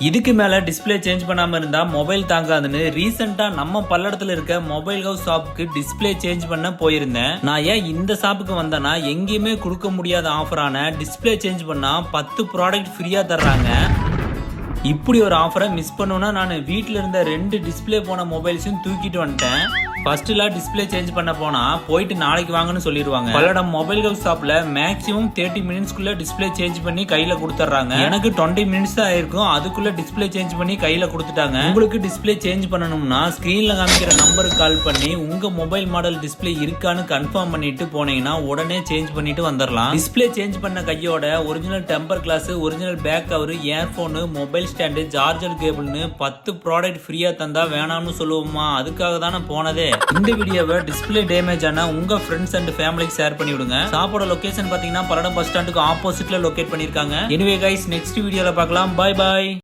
இதுக்கு மேல display change பண்ணாம இருந்தா மொபைல் தாங்காதுன்னு ரீசெண்டா நம்ம பல்லடத்துல இருக்க மொபைல் ஹவுஸ் ஷாப்புக்கு டிஸ்பிளே சேஞ்ச் பண்ண போயிருந்தேன். நான் ஏன் இந்த ஷாப்புக்கு வந்தேன்னா எங்கேயுமே கொடுக்க முடியாத ஆஃபரான டிஸ்பிளே சேஞ்ச் பண்ணா 10 ப்ராடக்ட் ஃப்ரீயா தர்றாங்க. இப்படி ஒரு ஆஃபரை மிஸ் பண்ணுனா நான் வீட்டில் இருந்த 2 டிஸ்பிளே போன மொபைல்ஸையும் தூக்கிட்டு வந்துட்டேன். ஃபர்ஸ்ட்ல டிஸ்பிளே சேஞ்ச் பண்ண போனா போயிட்டு நாளைக்கு வாங்கன்னு சொல்லிடுவாங்க. பல்லடம் மொபைல் ஹவுஸ் ஷாப்ல மேக்ஸிமம் 30 மினிட்ஸ்க்குள்ள டிஸ்பிளே சேஞ்ச் பண்ணி கையில கொடுத்துட்றாங்க. எனக்கு 20 மினிட்ஸ் தான் ஆயிருக்கும், அதுக்குள்ள டிஸ்பிளே சேஞ்ச் பண்ணி கையில கொடுத்துட்டாங்க. உங்களுக்கு டிஸ்பிளே சேஞ்ச் பண்ணணும்னா ஸ்கிரீன்ல காமிக்கிற நம்பருக்கு கால் பண்ணி உங்க மொபைல் மாடல் டிஸ்பிளே இருக்கான்னு கன்ஃபார்ம் பண்ணிட்டு போனீங்கன்னா உடனே சேஞ்ச் பண்ணிட்டு வந்துடலாம். டிஸ்பிளே சேஞ்ச் பண்ண கையோட original temper glass, original back cover, earphone, mobile stand, charger கேபிள்னு 10 ப்ராடக்ட் ஃப்ரீயா தந்தா வேணாம்னு சொல்லுவோமா? அதுக்காக தானே போனதே. இந்த வீடியோவை டிஸ்பிளே டேமேஜ் ஆனா உங்க ஃப்ரெண்ட்ஸ் அண்ட் ஃபேமிலிக்கு ஷேர் பண்ணி விடுங்க. ஷாப்போட லொகேஷன் பாத்தீங்கன்னா பல்லடம் பஸ் ஸ்டாண்டுக்கு ஆப்போசிட்ல லொகேட் பண்ணிருக்காங்க. எனிவே கைஸ், நெக்ஸ்ட் வீடியோல பார்க்கலாம். Bye by.